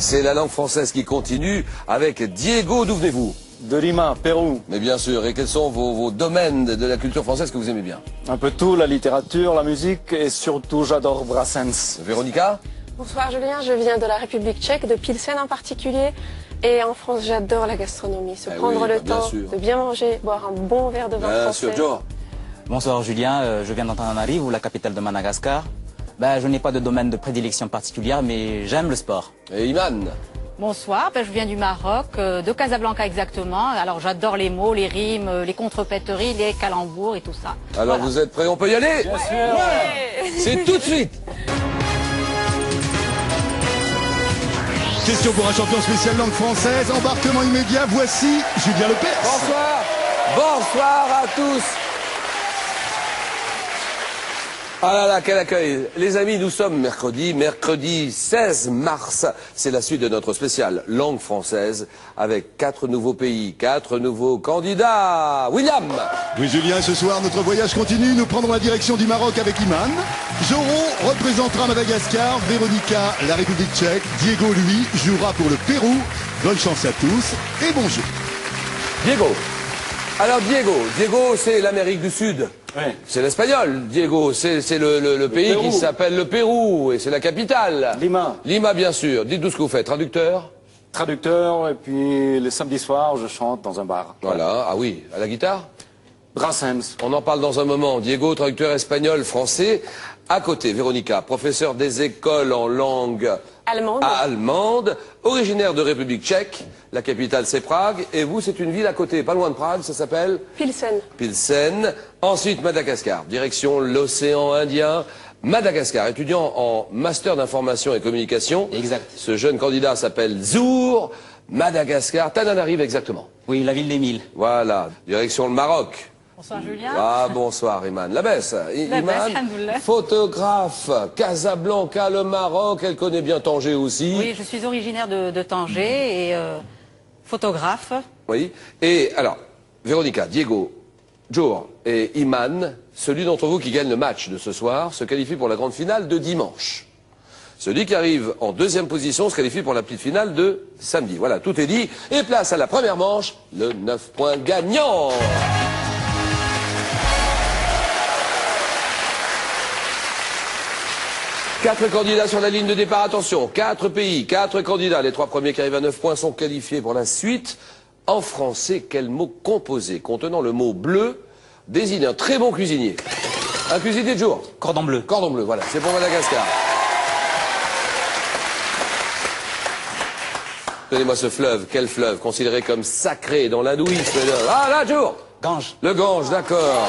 C'est la langue française qui continue avec Diego. D'où venez-vous? De Lima, Pérou. Mais bien sûr. Et quels sont vos domaines de la culture française que vous aimez bien? Un peu tout, la littérature, la musique et surtout j'adore Brassens. Véronica? Bonsoir Julien, je viens de la République tchèque, de Pilsen en particulier. Et en France, j'adore la gastronomie. Se prendre oui, le bien temps sûr. de bien manger, boire un bon verre de vin Bien français. sûr, Joe. Bonsoir Julien, je viens d'Antananarivo, la capitale de Madagascar. Je n'ai pas de domaine de prédilection particulière, mais j'aime le sport. Et Iman? Bonsoir, je viens du Maroc, de Casablanca exactement. Alors j'adore les mots, les rimes, les contrepèteries, les calembours et tout ça. Alors Voilà. vous êtes prêts? On peut y aller? Bien sûr. C'est tout de suite. Question pour un champion spécial langue française. Embarquement immédiat. Voici Julien Lepers. Bonsoir. Bonsoir à tous. Ah là là, quel accueil. Les amis, nous sommes mercredi 16 mars. C'est la suite de notre spécial langue française avec 4 nouveaux pays, 4 nouveaux candidats. William. Oui, Julien, ce soir, notre voyage continue. Nous prendrons la direction du Maroc avec Iman. Joro représentera Madagascar. Véronica, la République tchèque. Diego, lui, jouera pour le Pérou. Bonne chance à tous et bon jeu. Diego. Alors Diego, c'est l'Amérique du Sud. Oui. C'est l'espagnol, Diego. C'est le pays Pérou. qui s'appelle le Pérou et c'est la capitale. Lima. Lima, bien sûr. Dites-nous ce que vous faites. Traducteur? Traducteur et puis les samedis soirs, je chante dans un bar. Voilà. Ah oui, à la guitare? Brassens. On en parle dans un moment. Diego, traducteur espagnol, français. À côté, Véronica, professeur des écoles en langue allemande, originaire de République tchèque. La capitale, c'est Prague. Et vous, c'est une ville à côté, pas loin de Prague, ça s'appelle Pilsen. Pilsen. Ensuite, Madagascar, direction l'océan Indien. Madagascar, étudiant en master d'information et communication. Exact. Ce jeune candidat s'appelle Zour. Madagascar, Tananarive exactement. Oui, la ville des Mille. Voilà, direction le Maroc. Bonsoir Julien. Ah, bonsoir Iman. La baisse. Iman, alhamdoulilah. photographe, Casablanca, le Maroc, elle connaît bien Tanger aussi. Oui, je suis originaire de Tanger et photographe. Oui. Et alors, Véronica, Diego, Joe et Iman, celui d'entre vous qui gagne le match de ce soir se qualifie pour la grande finale de dimanche. Celui qui arrive en deuxième position se qualifie pour la petite finale de samedi. Voilà, tout est dit. Et place à la première manche, le 9 points gagnant. Quatre candidats sur la ligne de départ. Attention, 4 pays, 4 candidats. Les 3 premiers qui arrivent à 9 points sont qualifiés pour la suite. En français, quel mot composé contenant le mot bleu désigne un très bon cuisinier? Un cuisinier de jour. Cordon bleu. Cordon bleu, voilà, c'est pour Madagascar. Donnez-moi ce fleuve. Quel fleuve? Considéré comme sacré dans l'hindouisme. Ah là, jour. Gange. Le Gange, d'accord.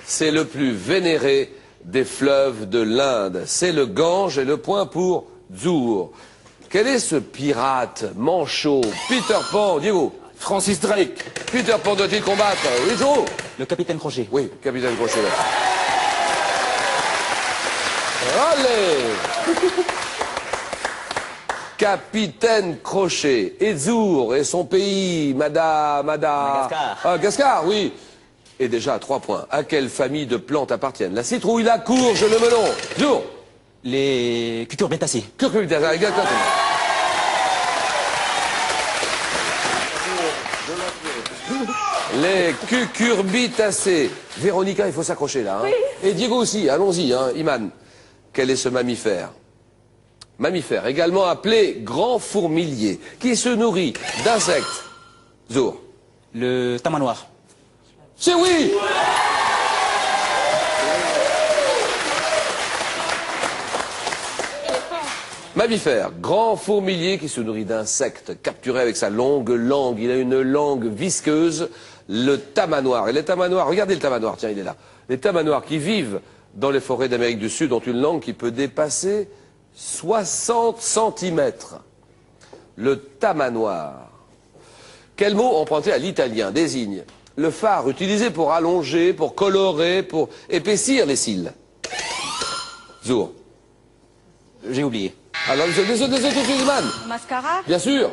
C'est le plus vénéré des fleuves de l'Inde. C'est le Gange et le point pour Zour. Quel est ce pirate manchot? Peter Pan, Diego. Francis Drake. Peter Pan doit-il combattre? Oui, Joe. Le capitaine Crochet. Oui, capitaine Crochet. Allez. Capitaine Crochet. Et Zour et son pays, Madagascar. Ah, Gascar, oui. Et déjà à 3 points. À quelle famille de plantes appartiennent la citrouille, la courge, le melon? Zour. Les cucurbitacées. Cucurbitacées, exactement. Les cucurbitacées. Véronica, il faut s'accrocher là. Hein. Et Diego aussi, allons-y, hein. Iman. Quel est ce mammifère? Mammifère, également appelé grand fourmilier, qui se nourrit d'insectes. Zour. Le tamanoir. C'est oui! Mammifère, grand fourmilier qui se nourrit d'insectes, capturé avec sa longue langue. Il a une langue visqueuse, le tamanoir. Et les tamanoirs, regardez le tamanoir, tiens, il est là. Les tamanoirs qui vivent dans les forêts d'Amérique du Sud ont une langue qui peut dépasser 60 cm. Le tamanoir. Quel mot emprunté à l'italien désigne le phare utilisé pour allonger, pour colorer, pour épaissir les cils? Zour. J'ai oublié. Alors, désolé, Iman. Mascara. Bien sûr.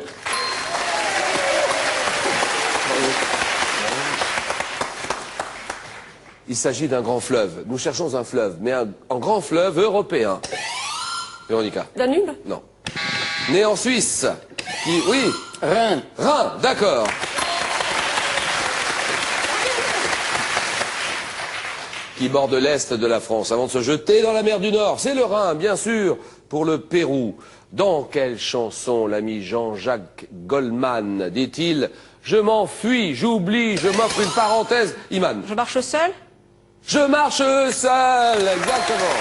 Il s'agit d'un grand fleuve. Nous cherchons un fleuve, mais un grand fleuve européen. Véronica. Danube? Non. Né en Suisse. Oui. Rhin. Rhin, d'accord. Qui borde l'est de la France avant de se jeter dans la mer du Nord. C'est le Rhin, bien sûr, pour le Pérou. Dans quelle chanson l'ami Jean-Jacques Goldman dit-il « Je m'enfuis, j'oublie, je m'offre une parenthèse ». Iman. Je marche seul? Je marche seul, exactement.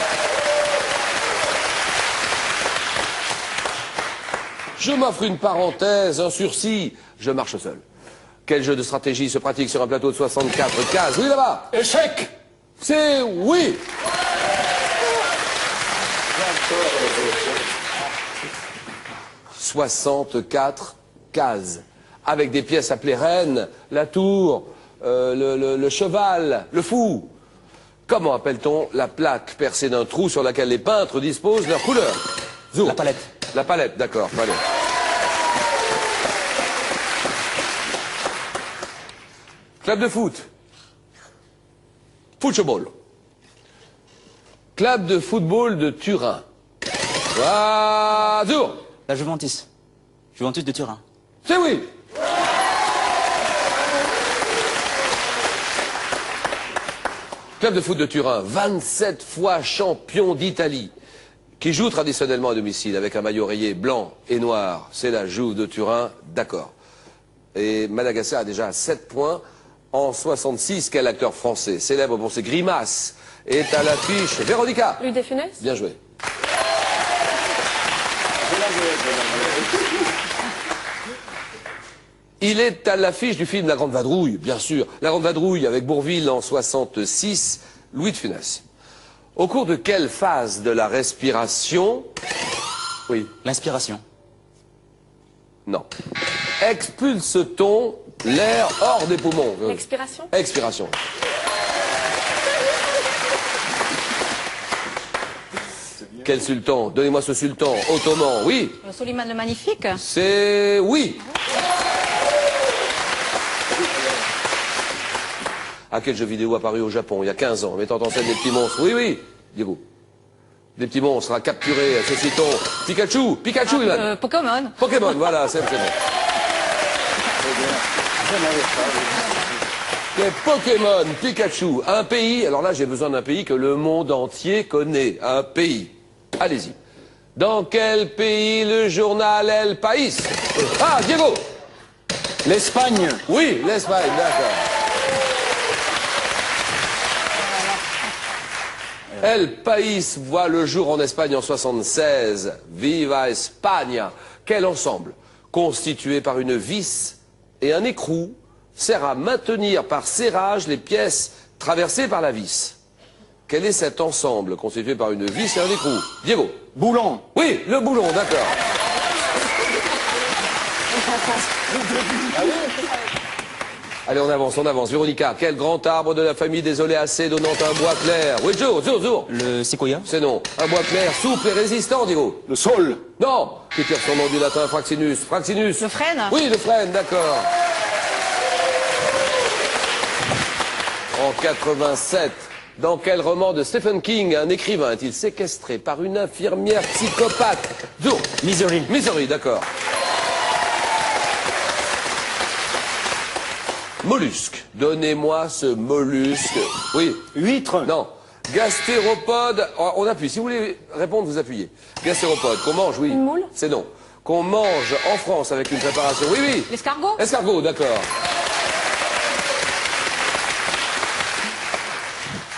Je m'offre une parenthèse, un sursis, je marche seul. Quel jeu de stratégie se pratique sur un plateau de 64 cases? Oui, là-bas. Échec. C'est oui. « 64 cases, avec des pièces appelées reines, la tour, le cheval, le fou. Comment appelle-t-on la plaque percée d'un trou sur laquelle les peintres disposent leurs couleurs? Zour. La palette. La palette, d'accord, palette. Club de foot. Football. Club de football de Turin. Zour. La Juventus. Juventus de Turin. C'est oui. Club de foot de Turin, 27 fois champion d'Italie, qui joue traditionnellement à domicile avec un maillot rayé blanc et noir. C'est la Juve de Turin, d'accord. Et Madagascar a déjà 7 points. En 66, quel acteur français, célèbre pour ses grimaces, est à l'affiche? Véronica. Louis de Funès? Bien joué. Il est à l'affiche du film La Grande Vadrouille, bien sûr. La Grande Vadrouille avec Bourvil en 66, Louis de Funès. Au cours de quelle phase de la respiration? Oui. L'inspiration. Non. Expulse-t-on l'air hors des poumons? L'expiration? Expiration. Quel sultan? Donnez-moi ce sultan ottoman. Oui. Soliman le Magnifique? C'est oui. À quel jeu vidéo apparu au Japon il y a 15 ans, mettant en scène des petits monstres? Oui, oui. Diego. Des petits monstres à capturer, ceci-t-on. Pikachu. Pikachu, Iman. Pokémon. Pokémon, voilà, c'est bon. Les Pokémon, Pikachu, un pays, alors là j'ai besoin d'un pays que le monde entier connaît, un pays. Allez-y. Dans quel pays le journal El País? Ah, Diego. L'Espagne. Oui, l'Espagne, d'accord. El País voit le jour en Espagne en 76. Viva España. Quel ensemble, constitué par une vis et un écrou, sert à maintenir par serrage les pièces traversées par la vis? Quel est cet ensemble constitué par une vis et un écrou? Diego. Boulon. Oui, le boulon, d'accord. Allez, on avance, on avance. Véronica, quel grand arbre de la famille des oléacées donnant un bois clair? Oui, Zour. Le séquoia. C'est non. Un bois clair, souple et résistant, Diego. Le sol. Non. Qui tire son nom du latin fraxinus. Fraxinus. Le frêne? Oui, le frêne, d'accord. En 87, dans quel roman de Stephen King un écrivain est-il séquestré par une infirmière psychopathe? Zour. Misery. Misery, d'accord. Mollusque. Donnez-moi ce mollusque. Oui. Huître. Non. Gastéropode. On appuie. Si vous voulez répondre, vous appuyez. Gastéropode. Qu'on mange, oui. Une moule? C'est non. Qu'on mange en France avec une préparation. Oui, oui. L'escargot? Escargot, d'accord.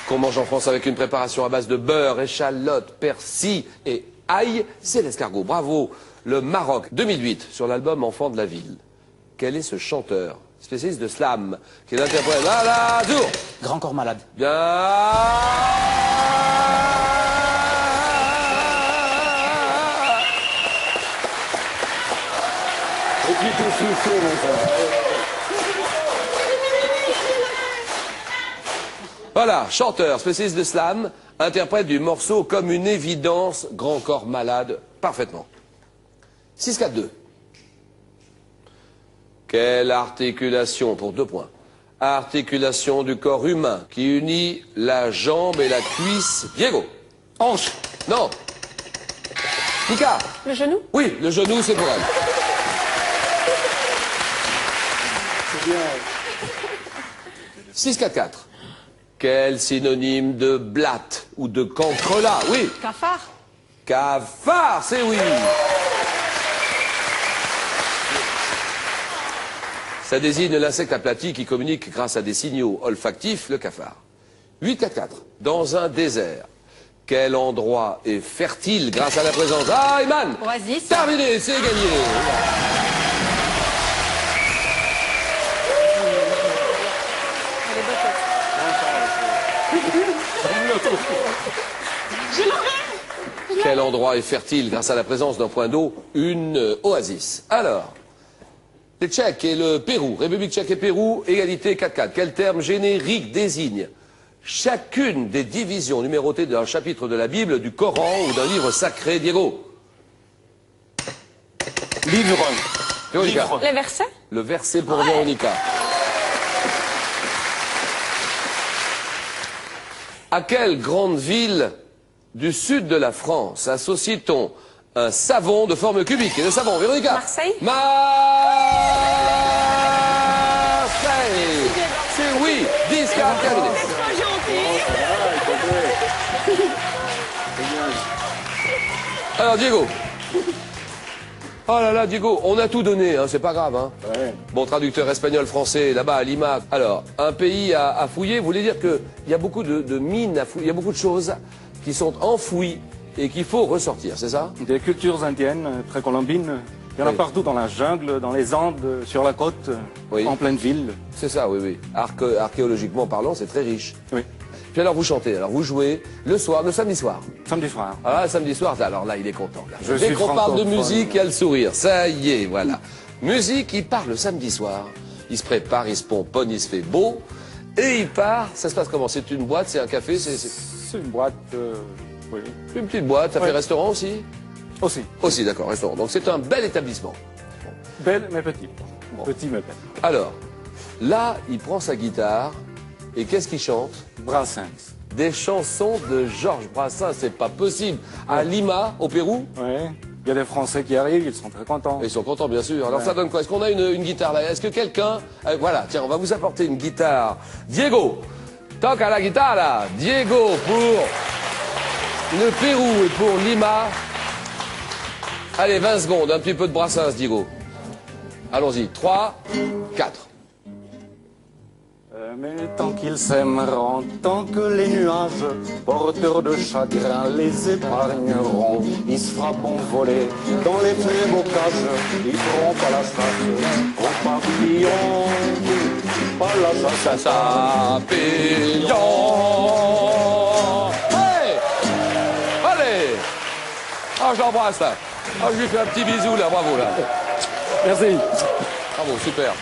Qu'on mange en France avec une préparation à base de beurre, échalote, persil et ail, c'est l'escargot. Bravo. Le Maroc, 2008, sur l'album Enfant de la ville. Quel est ce chanteur spécialiste de slam qui l'interprète? Zour. Grand corps malade. Bien. Voilà, chanteur, spécialiste de slam, interprète du morceau comme une évidence, Grand corps malade, parfaitement. 6-4-2. Quelle articulation, pour 2 points, Articulation du corps humain qui unit la jambe et la cuisse. Diego. Hanche. Non. Nika. Le genou? Oui, le genou, c'est pour elle. C'est bien. 6-4-4. Quel synonyme de blatte ou de cancrelat? Oui. Cafard. Cafard, c'est oui. Ça désigne l'insecte aplati qui communique grâce à des signaux olfactifs, le cafard. 8-4-4. Dans un désert, quel endroit est fertile grâce à la présence... Ah, Iman! Oasis. Terminé, c'est gagné. Quel endroit est fertile grâce à la présence d'un point d'eau? Une oasis. Alors, les Tchèques et le Pérou, République tchèque et Pérou, égalité 4-4. Quel terme générique désigne chacune des divisions numérotées d'un chapitre de la Bible, du Coran ou d'un livre sacré? Diego. Livre. Véronica. Les versets? Le verset pour Véronica. À quelle grande ville du sud de la France associe-t-on un savon de forme cubique? Et le savon, Véronica. Marseille. Marseille. C'est oui. 10-4, terminé. Alors, Diego. Oh là là, Diego, on a tout donné, hein, c'est pas grave. Hein. Ouais. Bon, traducteur espagnol-français, là-bas à Lima. Alors, un pays à fouiller, vous voulez dire qu'il y a beaucoup de mines à fouiller, il y a beaucoup de choses qui sont enfouies et qu'il faut ressortir, c'est ça? Des cultures indiennes, précolombines. Il y en a Oui. partout dans la jungle, dans les Andes, sur la côte, Oui. en pleine ville. C'est ça, oui, oui. Archéologiquement parlant, c'est très riche. Oui. Puis alors, vous chantez, alors vous jouez le soir, le samedi soir. Samedi soir. Alors là, le samedi soir, alors là, il est content. Là. Je Dès suis qu'on parle de francophone. musique, il y a le sourire. Ça y est, voilà. Musique, il part le samedi soir. Il se prépare, il se pomponne, il se fait beau. Et il part. Ça se passe comment? C'est une boîte, c'est un café, c'est C'est une boîte, oui. une petite boîte. Ça fait Oui. restaurant aussi? Aussi. Aussi, d'accord, restaurant. Donc c'est un bel établissement. Belle mais petite. Petit mais belle. Alors, là, il prend sa guitare. Et qu'est-ce qu'il chante? Brassens. Des chansons de Georges Brassens, c'est pas possible. À Lima, au Pérou? Oui. Il y a des Français qui arrivent, ils sont très contents. Ils sont contents, bien sûr. Alors Ouais. ça donne quoi? Est-ce qu'on a une guitare là? Est-ce que quelqu'un... voilà, tiens, on va vous apporter une guitare. Diego, toque à la guitare là. Diego pour le Pérou et pour Lima. Allez, 20 secondes, un petit peu de Brassens, Diego. Allons-y, 3, 4. Mais tant qu'ils s'aimeront, tant que les nuages, porteurs de chagrin, les épargneront, ils se feront voler dans les très beaux cages, ils feront pas la chasse aux papillons, pas la chasse Ça papillon. Hey! Allez! Ah, je l'embrasse là. Ah, je lui fais un petit bisou là, bravo là. Merci. Bravo, super.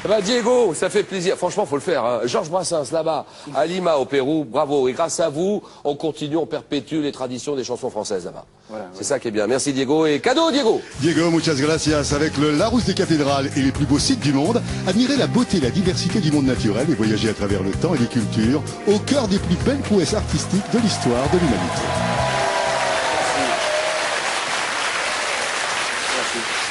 Eh ben, Diego, ça fait plaisir. Franchement, faut le faire. Hein. Georges Brassens, là-bas, à Lima, au Pérou, bravo. Et grâce à vous, on continue, on perpétue les traditions des chansons françaises là-bas. Voilà, c'est ça qui est bien. Merci Diego. Et cadeau, Diego. Diego, muchas gracias. Avec le Larousse des cathédrales et les plus beaux sites du monde, admirez la beauté et la diversité du monde naturel et voyagez à travers le temps et les cultures au cœur des plus belles prouesses artistiques de l'histoire de l'humanité.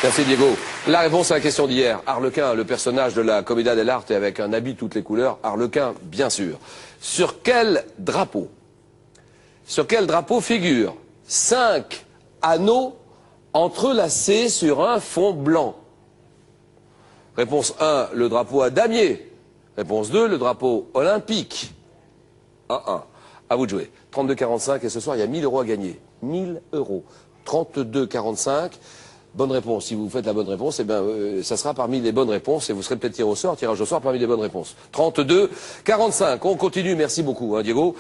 Merci Diego. La réponse à la question d'hier. Arlequin, le personnage de la Commedia dell'arte avec un habit de toutes les couleurs. Arlequin, bien sûr. Sur quel drapeau figurent 5 anneaux entrelacés sur un fond blanc? Réponse 1, le drapeau à damier. Réponse 2, le drapeau olympique. 1-1. À vous de jouer. 32-45 et ce soir il y a 1000 euros à gagner. 1000 euros. 32-45. Bonne réponse. Si vous faites la bonne réponse, eh bien, ça sera parmi les bonnes réponses et vous serez peut-être tirage au sort parmi les bonnes réponses. 32-45. On continue. Merci beaucoup, hein, Diego.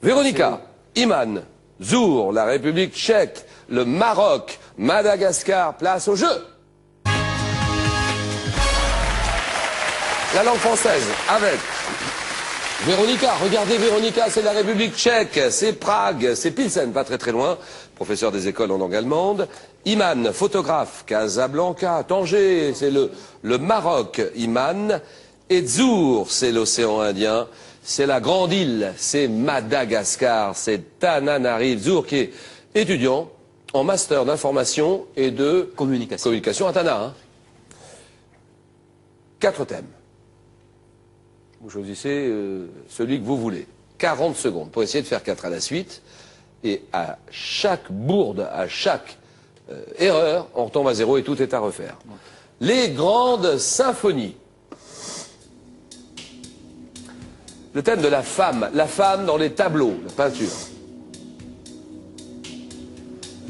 Véronica, Iman, Zour, la République tchèque, le Maroc, Madagascar, place au jeu. La langue française avec Véronica. Regardez Véronica, c'est la République tchèque, c'est Prague, c'est Pilsen, pas très très loin, professeur des écoles en langue allemande. Iman, photographe, Casablanca, Tanger, c'est le Maroc. Iman, Et Zour, c'est l'océan Indien. C'est la grande île, c'est Madagascar, c'est Tananarive. Zour qui est étudiant en master d'information et de communication à Tana. Hein. 4 thèmes. Vous choisissez celui que vous voulez. 40 secondes pour essayer de faire 4 à la suite. Et à chaque bourde, à chaque erreur, on retombe à 0 et tout est à refaire. Les grandes symphonies. Le thème de la femme dans les tableaux, la peinture.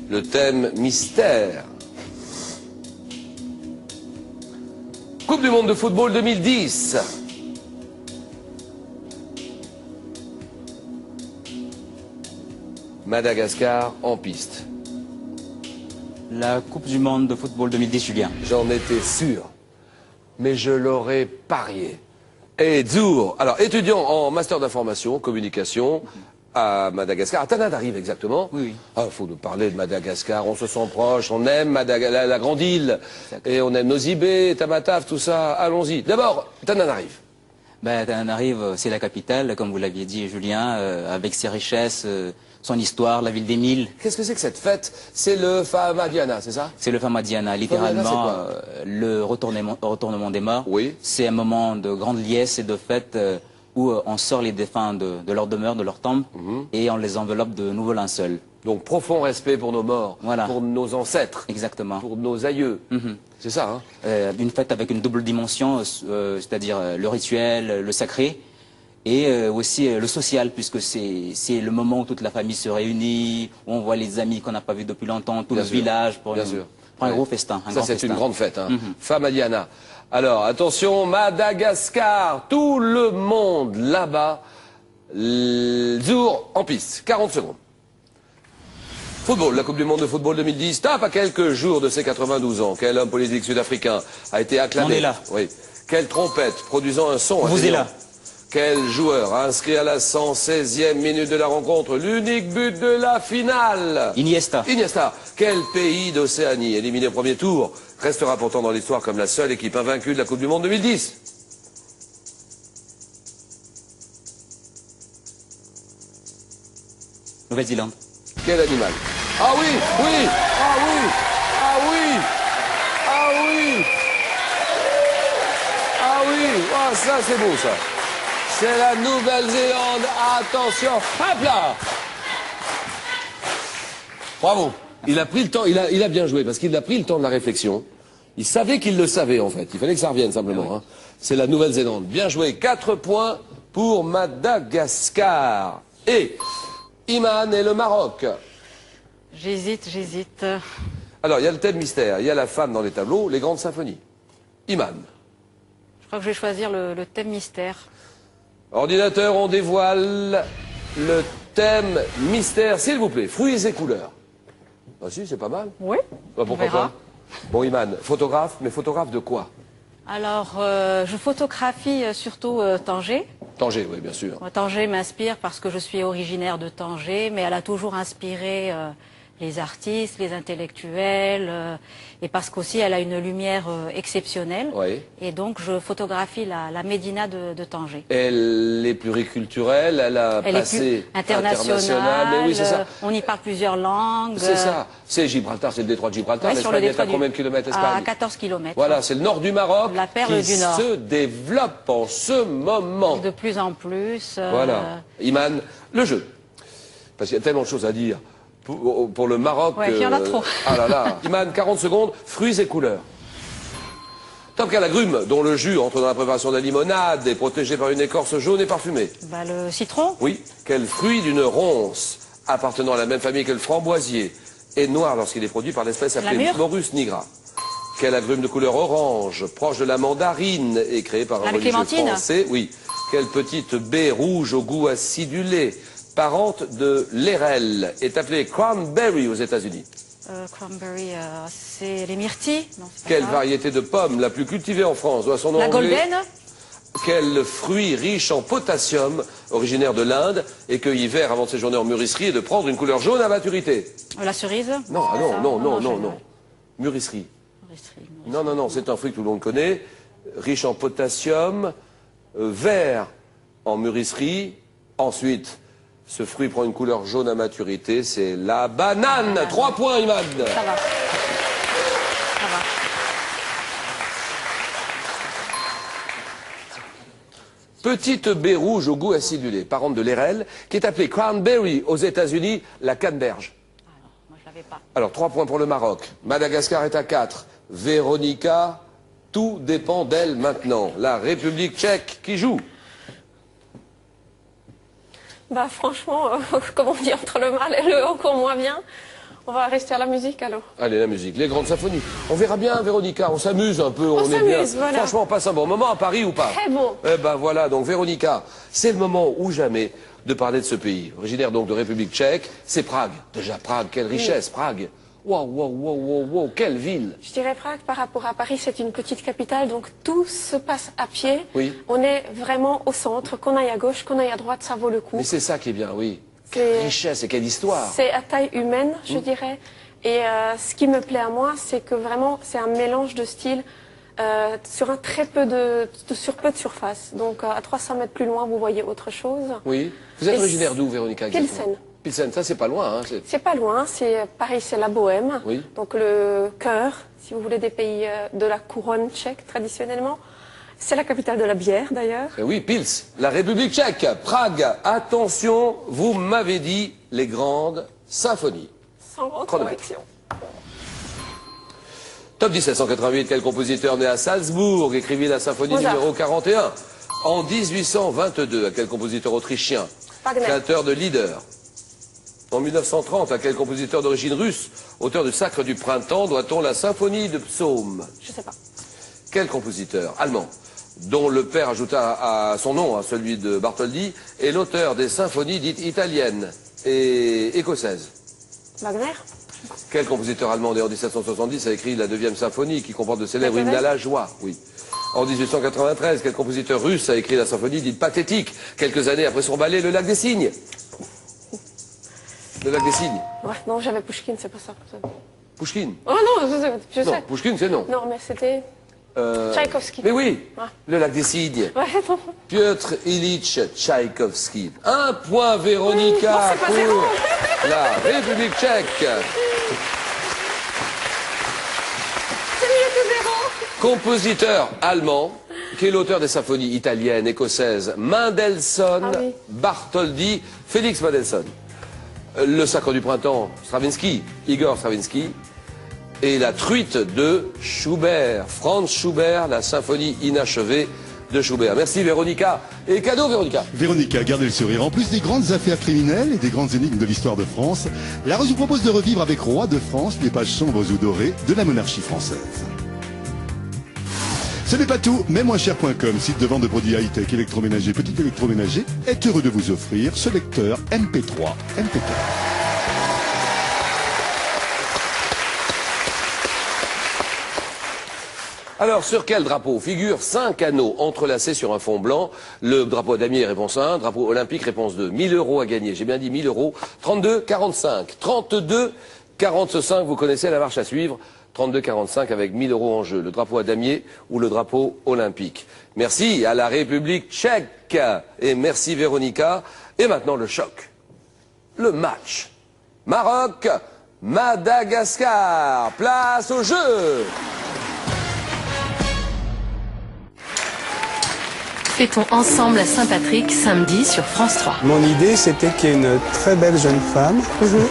Le thème mystère. Coupe du monde de football 2010. Madagascar en piste. La Coupe du Monde de football 2010, Julien. J'en étais sûr, mais je l'aurais parié. Et Zour, alors étudiant en master d'information, communication à Madagascar, à Tananarive exactement. Oui. Ah, faut nous parler de Madagascar, on se sent proche, on aime la grande île, et on aime nos Nozibé, Tamatave, tout ça. Allons-y. D'abord, Tananarive. Ben, Tananarive, c'est la capitale, comme vous l'aviez dit, Julien, avec ses richesses, son histoire, la ville des Mille. Qu'est-ce que c'est que cette fête? C'est le Famadiana, c'est ça? C'est le Famadiana, littéralement le retournement des morts. Oui. C'est un moment de grande liesse et de fête où on sort les défunts de leur demeure, de leur tombe, et on les enveloppe de nouveaux linceuls. Donc profond respect pour nos morts, voilà. Pour nos ancêtres, exactement. Pour nos aïeux. C'est ça, hein? Une fête avec une double dimension, c'est-à-dire le rituel, le sacré, et aussi le social, puisque c'est le moment où toute la famille se réunit, où on voit les amis qu'on n'a pas vus depuis longtemps, tout le village, pour un gros festin. Ça, c'est une grande fête, hein. Famadiana. Alors, attention, Madagascar, tout le monde là-bas. Zour en piste, 40 secondes. Football, la Coupe du Monde de football 2010, tape à quelques jours de ses 92 ans. Quel homme politique sud-africain a été acclamé? On est là. Oui. Quelle trompette produisant un son? Vous êtes là. Quel joueur a inscrit à la 116e minute de la rencontre l'unique but de la finale? Iniesta. Iniesta. Quel pays d'Océanie, éliminé au premier tour, restera pourtant dans l'histoire comme la seule équipe invaincue de la Coupe du Monde 2010? Nouvelle-Zélande. Quel animal? Ah oui, oui, ah oui, ah oui, ah oui, ah oui, ah ça c'est beau ça. C'est la Nouvelle-Zélande, attention, hop là. Bravo. Il a pris le temps, il a bien joué parce qu'il a pris le temps de la réflexion. Il savait qu'il le savait en fait, il fallait que ça revienne simplement. Hein. C'est la Nouvelle-Zélande. Bien joué, 4 points pour Madagascar. Et Iman et le Maroc. J'hésite. Alors, il y a le thème mystère, il y a la femme dans les tableaux, les grandes symphonies. Iman. Je crois que je vais choisir le thème mystère. Ordinateur, on dévoile le thème mystère, s'il vous plaît. Fruits et couleurs. Ah si, c'est pas mal. Oui. Bah, pourquoi pas? Bon, Iman, photographe, mais photographe de quoi? Alors, je photographie surtout Tanger. Tanger, oui, bien sûr. Tanger m'inspire parce que je suis originaire de Tanger, mais elle a toujours inspiré les artistes, les intellectuels, et parce qu'aussi elle a une lumière exceptionnelle. Oui. Et donc je photographie la Médina de Tanger. Elle est pluriculturelle, elle a passé internationale, mais oui, c'est ça. On y parle plusieurs langues. C'est ça. C'est Gibraltar, c'est le détroit de Gibraltar. Ouais, L'Espagne est à combien de kilomètres, l'Espagne? À 14 kilomètres. Voilà, c'est le nord du Maroc la perle qui du Nord. se développe en ce moment. De plus en plus. Voilà. Iman, le jeu. Parce qu'il y a tellement de choses à dire. Pour le Maroc... Ouais, il y en a trop. Ah là là. Iman, 40 secondes, fruits et couleurs. Top qu'à l'agrume, dont le jus entre dans la préparation de la limonade, est protégé par une écorce jaune et parfumée. Bah, le citron. Oui. Quel fruit d'une ronce, appartenant à la même famille que le framboisier, est noir lorsqu'il est produit par l'espèce appelée Morus nigra. Quel agrume de couleur orange, proche de la mandarine, est créé par un religieux français. Oui. Quelle petite baie rouge au goût acidulé, parente de l'érel, est appelée cranberry aux États-Unis. Cranberry, c'est les myrtilles. Non, quelle variété de pomme la plus cultivée en France doit son nom la anglais? golden. Quel fruit riche en potassium, originaire de l'Inde, et cueilli vert avant de séjourner en mûrisserie et de prendre une couleur jaune à maturité? La cerise. Non, ah non. Mûrisserie. Non, c'est un fruit que tout le monde connaît, riche en potassium, vert en mûrisserie. Ensuite, ce fruit prend une couleur jaune à maturité, c'est la banane. 3 points, Iman. Ça va. Ça va. Petite baie rouge au goût acidulé, parente de l'érel, qui est appelée cranberry aux États-Unis, la canneberge. Moi, je l'avais pas. Alors, 3 points pour le Maroc. Madagascar est à 4. Véronica, tout dépend d'elle maintenant. La République tchèque qui joue. Bah franchement, comme on dit, entre le mal et le encore moins bien, on va rester à la musique alors. Allez, la musique, les grandes symphonies. On verra bien, Véronica, on s'amuse un peu, On est bien. s'amuse, voilà. Franchement, on passe un bon moment à Paris ou pas? Très bon. Eh ben voilà, donc Véronica, c'est le moment ou jamais de parler de ce pays. Originaire donc de République tchèque, c'est Prague. Déjà Prague, quelle richesse, Prague. Waouh, waouh, waouh, waouh, waouh, quelle ville. Je dirais Prague par rapport à Paris, c'est une petite capitale, donc tout se passe à pied. Oui. On est vraiment au centre, qu'on aille à gauche, qu'on aille à droite, ça vaut le coup. Mais c'est ça qui est bien, oui. C'est- Quelle richesse et quelle histoire. C'est à taille humaine, je dirais. Et ce qui me plaît à moi, c'est que vraiment, c'est un mélange de styles sur un très peu sur peu de surface. Donc à 300 mètres plus loin, vous voyez autre chose. Oui. Vous êtes Et originaire d'où, Véronica? exactement Pilsen. Pilsen, ça c'est pas loin, hein. C'est pas loin, c'est Paris, c'est la Bohème. Oui. Donc le cœur, si vous voulez, des pays de la couronne tchèque traditionnellement. C'est la capitale de la bière d'ailleurs. Eh oui, Pils, la République tchèque, Prague. Attention, vous m'avez dit les grandes symphonies. Sans grande Chronomètre. conviction. Top 1788, quel compositeur né à Salzbourg écrivit la symphonie Mozart. numéro 41? En 1822, à quel compositeur autrichien? Wagner. Créateur de Lieder. En 1930, à quel compositeur d'origine russe, auteur du Sacre du Printemps, doit-on la symphonie de Psaume? Je sais pas. Quel compositeur allemand, dont le père ajouta à son nom, à celui de Bartholdi, est l'auteur des symphonies dites italiennes et écossaises? Wagner. Quel compositeur allemand né en 1770 a écrit la 9e symphonie qui comporte de célèbres hymnes à la joie? Oui. En 1893, quel compositeur russe a écrit la symphonie dite pathétique, quelques années après son ballet Le Lac des Cygnes? Le Lac des Cygnes. Ouais, non, j'avais Pushkin, c'est pas ça. Pushkin. Oh non, je sais. Non, Pushkin c'est non. Non, mais c'était Tchaïkovski. Mais oui, Ouais. Le Lac des Cygnes. Ouais, non. Piotr Ilyich Tchaïkovski. 1 point Véronica c'est pas zéro. pour la République tchèque. C'est mieux que zéro. Compositeur allemand, qui est l'auteur des symphonies italiennes, écossaises, Mendelssohn, Ah oui. Bartholdi, Félix Mendelssohn. Le Sacre du Printemps, Stravinsky, Igor Stravinsky. Et la Truite de Schubert, Franz Schubert, la symphonie inachevée de Schubert. Merci Véronica. Et cadeau Véronica. Véronica, gardez le sourire. En plus des grandes affaires criminelles et des grandes énigmes de l'histoire de France, la Rose vous propose de revivre avec Roi de France les pages sombres ou dorées de la monarchie française. Ce n'est pas tout, mais moincher.com, site de vente de produits high-tech, électroménager, petit électroménager, est heureux de vous offrir ce lecteur MP3 MP4. Alors, sur quel drapeau figurent 5 anneaux entrelacés sur un fond blanc? Le drapeau damier, réponse 1. Drapeau olympique, réponse 2. 1000 € à gagner. J'ai bien dit 1000 €. 32, 45. 32, 45. Vous connaissez la marche à suivre. 32, 45 avec 1000 € en jeu. Le drapeau à damier ou le drapeau olympique. Merci à la République tchèque. Et merci Véronica. Et maintenant le choc. Le match. Maroc, Madagascar. Place au jeu. Fêtons ensemble à Saint-Patrick samedi sur France 3. Mon idée, c'était qu'il y ait une très belle jeune femme,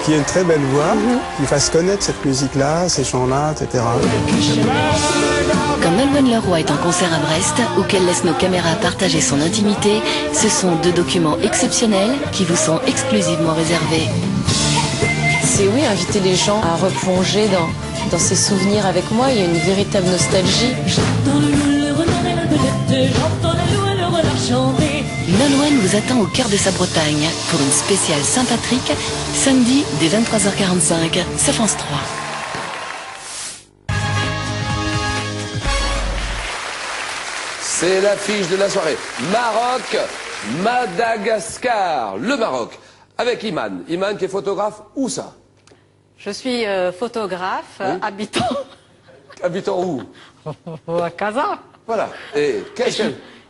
qui ait une très belle voix, qui fasse connaître cette musique-là, ces chants-là, etc. Quand Nolwenn Leroy est en concert à Brest ou qu'elle laisse nos caméras partager son intimité, ce sont 2 documents exceptionnels qui vous sont exclusivement réservés. C'est oui, inviter les gens à replonger dans ces souvenirs avec moi. Il y a une véritable nostalgie. Nolwenn vous attend au cœur de sa Bretagne pour une spéciale Saint-Patrick, samedi dès 23h45 sur France 3. C'est l'affiche de la soirée. Maroc, Madagascar. Le Maroc. Avec Iman. Iman qui est photographe. Où ça? Je suis photographe, Oui. habitant Habitant où? à Casa. Voilà. Et qu'est-ce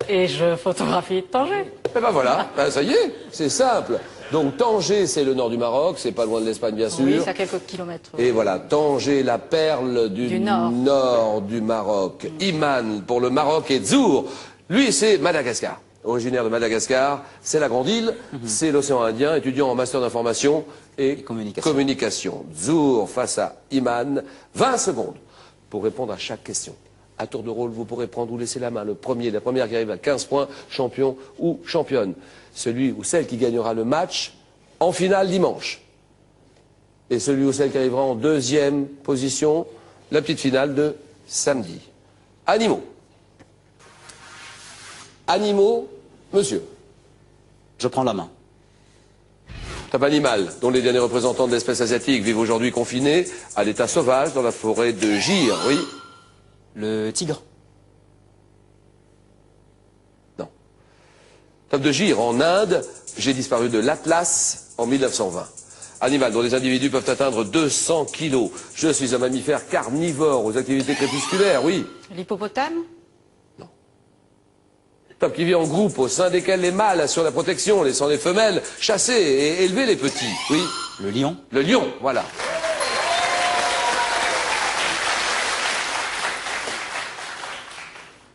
Et je photographie Tanger. Eh ben voilà, ben ça y est, c'est simple. Donc Tanger, c'est le nord du Maroc, c'est pas loin de l'Espagne bien sûr. Oui, c'est à quelques kilomètres. Et voilà, Tanger, la perle du nord du Maroc. Iman pour le Maroc et Zour, lui c'est Madagascar. Originaire de Madagascar, c'est la grande île, c'est l'océan Indien, étudiant en master d'information et communication. Zour face à Iman, 20 secondes pour répondre à chaque question. À tour de rôle, vous pourrez prendre ou laisser la main. La première qui arrive à 15 points, champion ou championne. Celui ou celle qui gagnera le match en finale dimanche. Et celui ou celle qui arrivera en deuxième position, la petite finale de samedi. Animaux. Animaux, monsieur. Je prends la main. Top animal, dont les derniers représentants de l'espèce asiatique vivent aujourd'hui confinés à l'état sauvage dans la forêt de Gir, oui. Le tigre. Non. Top de Gir, en Inde, j'ai disparu de l'Atlas en 1920. Animal dont les individus peuvent atteindre 200 kilos. Je suis un mammifère carnivore aux activités crépusculaires, oui. L'hippopotame? Top qui vit en groupe, au sein desquels les mâles assurent la protection, laissant les femelles chasser et élever les petits, oui. Le lion. Le lion, voilà.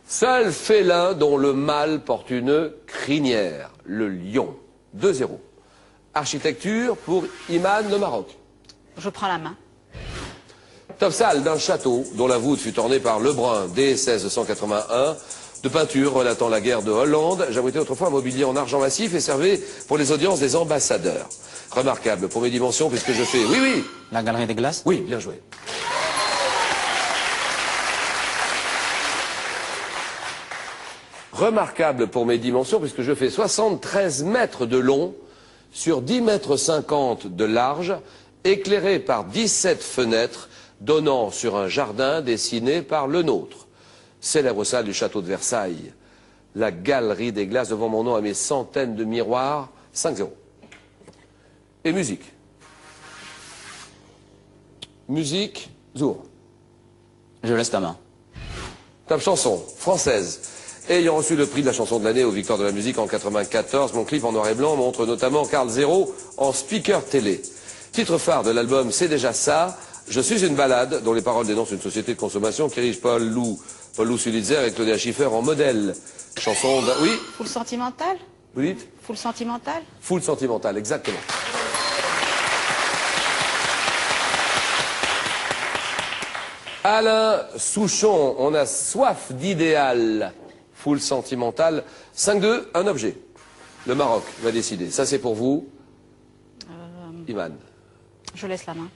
Seul félin dont le mâle porte une crinière, le lion. 2-0. Architecture pour Iman, le Maroc. Je prends la main. Top salle d'un château dont la voûte fut ornée par Lebrun dès 1681, de peinture relatant la guerre de Hollande, j'abritais autrefois un mobilier en argent massif et servait pour les audiences des ambassadeurs. Remarquable pour mes dimensions puisque je fais... Oui, oui. La galerie des glaces. Oui, bien joué. Remarquable pour mes dimensions puisque je fais 73 mètres de long sur 10 mètres 50 de large, éclairé par 17 fenêtres donnant sur un jardin dessiné par le nôtre. Célèbre salle du château de Versailles. La galerie des glaces devant mon nom à mes centaines de miroirs. 5-0. Et musique. Musique, Zour. Je laisse ta main. Top chanson, française. Ayant reçu le prix de la chanson de l'année aux Victoires de la musique en 94, mon clip en noir et blanc montre notamment Carl Zero en speaker télé. Titre phare de l'album C'est déjà ça. Je suis une balade dont les paroles dénoncent une société de consommation qui érige Paul Lou Sulitzer et Claudia Schiffer en modèle. Chanson de... Oui. Full sentimental? Vous dites? Full sentimental? Full sentimental, exactement. Alain Souchon, on a soif d'idéal. Full sentimental. 5-2, un objet. Le Maroc va décider. Ça, c'est pour vous. Iman. Je laisse la main.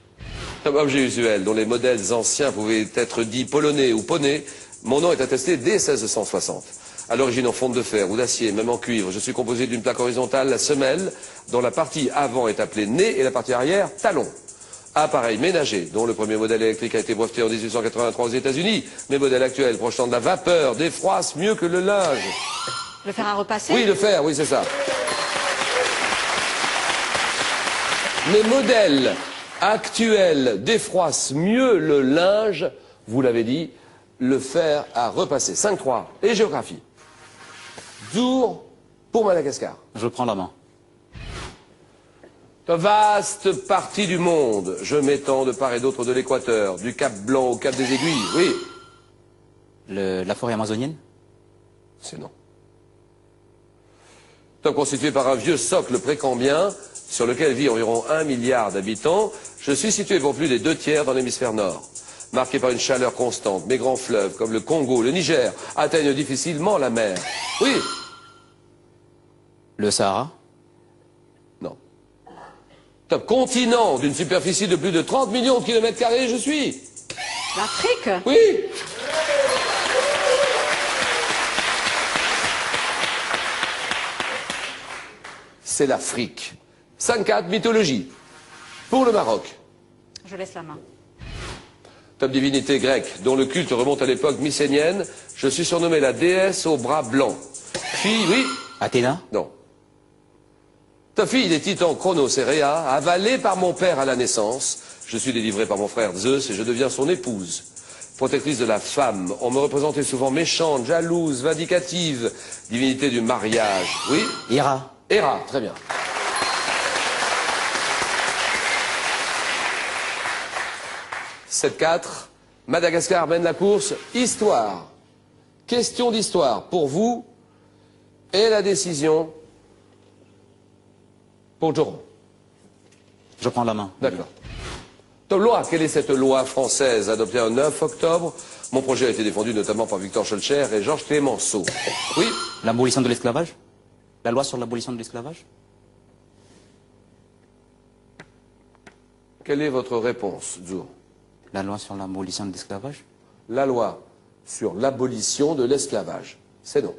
Comme objet usuel, dont les modèles anciens pouvaient être dits polonais ou poney, mon nom est attesté dès 1660. À l'origine en fonte de fer ou d'acier, même en cuivre, je suis composé d'une plaque horizontale, la semelle, dont la partie avant est appelée nez et la partie arrière, talon. Appareil ménager, dont le premier modèle électrique a été breveté en 1883 aux États-Unis. Mes modèles actuels projetant de la vapeur défroissent mieux que le linge. Le fer à repasser? Oui, le fer, oui, c'est ça. Mes modèles actuels défroissent mieux le linge, vous l'avez dit, le fer à repasser. 5-3. Et géographie. Zour pour Madagascar. Je prends la main. Vaste partie du monde, je m'étends de part et d'autre de l'équateur, du Cap Blanc au Cap des Aiguilles, oui. La forêt amazonienne? C'est non. Constitué par un vieux socle précambien, sur lequel vit environ 1 milliard d'habitants, je suis situé pour plus des 2/3 dans l'hémisphère nord. Marqué par une chaleur constante, mes grands fleuves, comme le Congo, le Niger, atteignent difficilement la mer. Oui. Le Sahara? Non. Top continent d'une superficie de plus de 30 millions de kilomètres carrés, je suis. L'Afrique? Oui. C'est l'Afrique. 5-4, mythologie. Pour le Maroc. Je laisse la main. Top divinité grecque, dont le culte remonte à l'époque mycénienne, je suis surnommé la déesse aux bras blancs. Fille, oui. Athéna? Non. Ta fille des titans Chronos et Rhea, avalée par mon père à la naissance, je suis délivré par mon frère Zeus et je deviens son épouse. protectrice de la femme. On me représentait souvent méchante, jalouse, vindicative, divinité du mariage. Oui? Hera. Héra, très bien. « 7-4, Madagascar mène la course. Histoire. Question d'histoire pour vous et la décision pour Joron. Je prends la main. D'accord. Loi, quelle est cette loi française adoptée le 9 octobre? Mon projet a été défendu notamment par Victor Schœlcher et Georges Clémenceau. Oui? L'abolition de l'esclavage? La loi sur l'abolition de l'esclavage? Quelle est votre réponse, Zour? La loi sur l'abolition de l'esclavage? La loi sur l'abolition de l'esclavage. C'est non.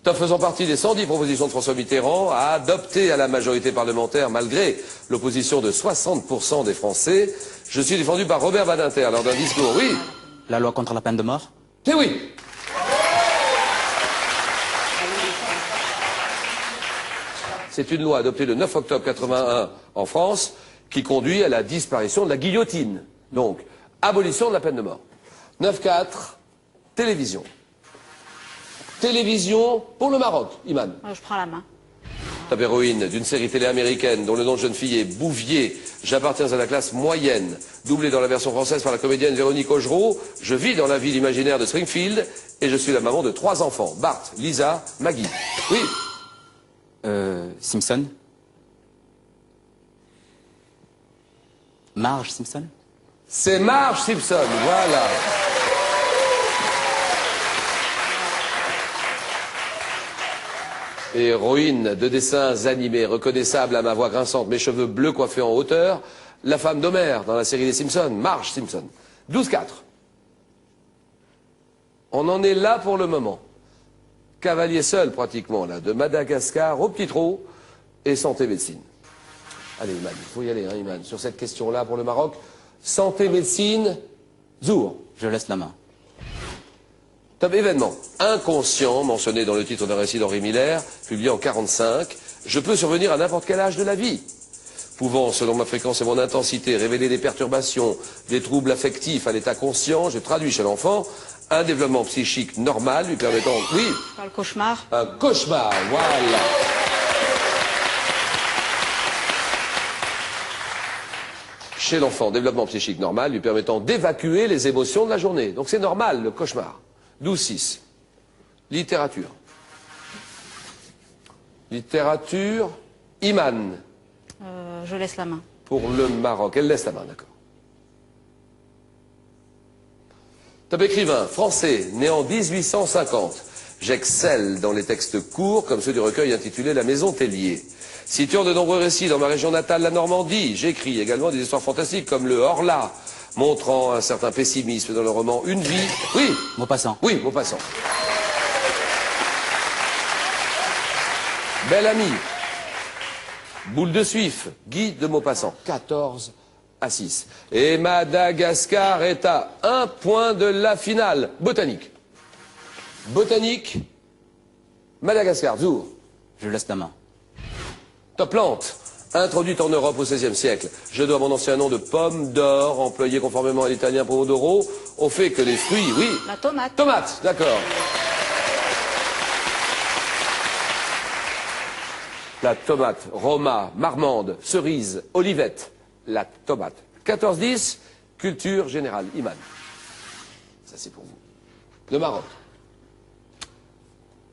Top faisant partie des 110 propositions de François Mitterrand à adopter à la majorité parlementaire malgré l'opposition de 60% des Français, je suis défendu par Robert Badinter lors d'un discours. Oui? La loi contre la peine de mort? C'est oui. C'est une loi adoptée le 9 octobre 81 en France qui conduit à la disparition de la guillotine. Donc, abolition de la peine de mort. 9-4, télévision. Télévision pour le Maroc, Iman. Je prends la main. Top héroïne d'une série télé américaine dont le nom de jeune fille est Bouvier. J'appartiens à la classe moyenne. Doublée dans la version française par la comédienne Véronique Augereau. Je vis dans la ville imaginaire de Springfield et je suis la maman de 3 enfants. Bart, Lisa, Maggie. Oui? Simpson? Marge Simpson? C'est Marge Simpson, voilà. Héroïne de dessins animés, reconnaissable à ma voix grinçante, mes cheveux bleus coiffés en hauteur, la femme d'Homer dans la série des Simpsons, Marge Simpson. 12-4. On en est là pour le moment. Cavalier seul pratiquement, là, de Madagascar au petit trot et santé médecine. Allez, Iman, il faut y aller, hein, Iman, sur cette question-là pour le Maroc. Santé médecine, Zour. Je laisse la main. Top événement inconscient, mentionné dans le titre d'un récit d'Henri Miller, publié en 1945. Je peux survenir à n'importe quel âge de la vie, pouvant, selon ma fréquence et mon intensité, révéler des perturbations, des troubles affectifs à l'état conscient. Je traduis chez l'enfant un développement psychique normal lui permettant... Oui? Pas le cauchemar. Un cauchemar, voilà. Chez l'enfant, développement psychique normal lui permettant d'évacuer les émotions de la journée. Donc c'est normal, le cauchemar. 12-6. Littérature. Littérature, Iman. Je laisse la main. Pour le Maroc. Elle laisse la main, d'accord. Top écrivain, français, né en 1850. J'excelle dans les textes courts, comme ceux du recueil intitulé La Maison Tellier. Situant de nombreux récits dans ma région natale, la Normandie, j'écris également des histoires fantastiques comme le Horla, montrant un certain pessimisme dans le roman Une vie. Oui? Maupassant. Oui, Maupassant. Bel ami. Boule de Suif, Guy de Maupassant. 14-6. Et Madagascar est à 1 point de la finale. Botanique. Botanique. Madagascar, Zour. Je laisse la main. Top plante. Introduite en Europe au XVIe siècle, je dois mon ancien nom de pomme d'or, employé conformément à l'italien pomodoro, au fait que les fruits, oui. La tomate. Tomate, d'accord. La tomate, Roma, marmande, cerise, olivette, la tomate. 14-10, culture générale, Iman. Ça c'est pour vous. Le Maroc.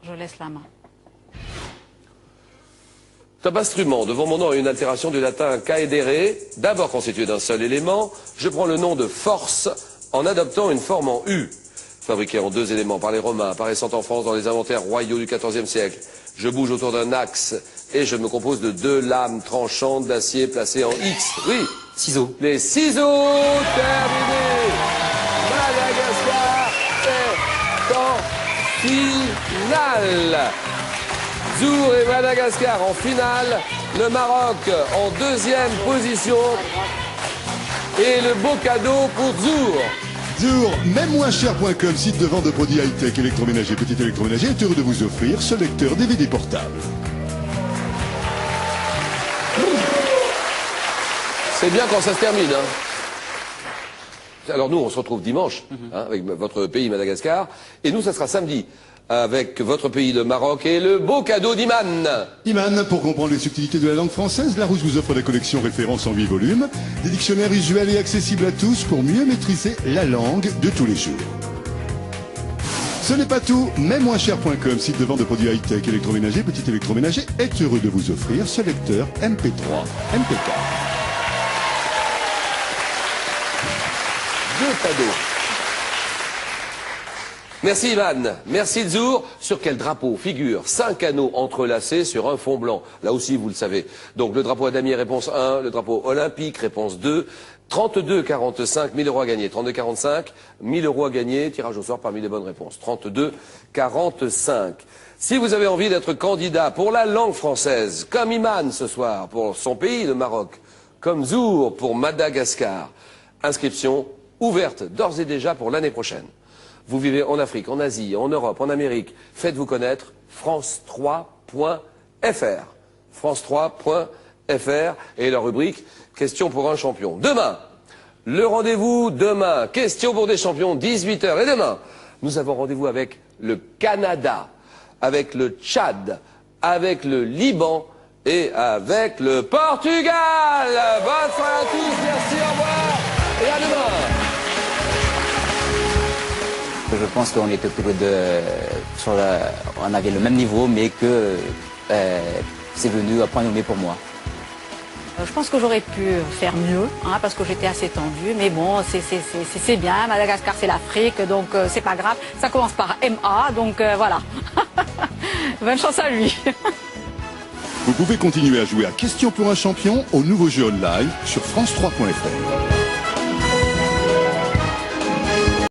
Je laisse la main. Top instrument, devant mon nom une altération du latin caedere, d'abord constitué d'un seul élément, je prends le nom de force en adoptant une forme en U. Fabriqué en 2 éléments par les Romains, apparaissant en France dans les inventaires royaux du XIVe siècle. Je bouge autour d'un axe et je me compose de 2 lames tranchantes d'acier placées en X. Oui. Ciseaux. Les ciseaux terminés. Madagascar est en finale. Zour et Madagascar en finale, le Maroc en 2e position et le beau cadeau pour Zour. Zour, même moins cher.com, site de vente de produits high-tech, électroménager, petit électroménager, est heureux de vous offrir ce lecteur DVD portable. C'est bien quand ça se termine, hein. Alors nous, on se retrouve dimanche avec votre pays Madagascar. Et nous, ça sera samedi avec votre pays le Maroc et le beau cadeau d'Iman. Iman, pour comprendre les subtilités de la langue française, Larousse vous offre la collection référence en 8 volumes, des dictionnaires usuels et accessibles à tous pour mieux maîtriser la langue de tous les jours. Ce n'est pas tout, MaisMoinsCher.com, site de vente de produits high-tech, électroménager, petit électroménager, est heureux de vous offrir ce lecteur MP3, MP4. 2 cadeaux. Merci Ivan, merci Dzour. Sur quel drapeau figure 5 anneaux entrelacés sur un fond blanc? Là aussi, vous le savez. Donc le drapeau Adamier, réponse 1. Le drapeau olympique, réponse 2. 32-45, 1000 euros à gagner. 32-45, 1000 euros à gagner. Tirage au sort parmi les bonnes réponses. 32-45. Si vous avez envie d'être candidat pour la langue française, comme Iman ce soir pour son pays, le Maroc, comme Dzour pour Madagascar, inscription ouverte d'ores et déjà pour l'année prochaine. Vous vivez en Afrique, en Asie, en Europe, en Amérique. Faites-vous connaître, france3.fr. France3.fr et la rubrique « Question pour un champion ». Demain, le rendez-vous demain. Question pour des champions, 18h. Et demain, nous avons rendez-vous avec le Canada, avec le Tchad, avec le Liban et avec le Portugal. Bonne soirée à tous, merci, au revoir et à demain. Je pense qu'on était tous les deux on avait le même niveau, mais que c'est venu à point nommé pour moi. Je pense que j'aurais pu faire mieux, parce que j'étais assez tendue, mais bon, c'est bien. Madagascar, c'est l'Afrique, donc c'est pas grave. Ça commence par MA, donc voilà. Bonne chance à lui. Vous pouvez continuer à jouer à Question pour un champion au nouveau jeu online sur France3.fr.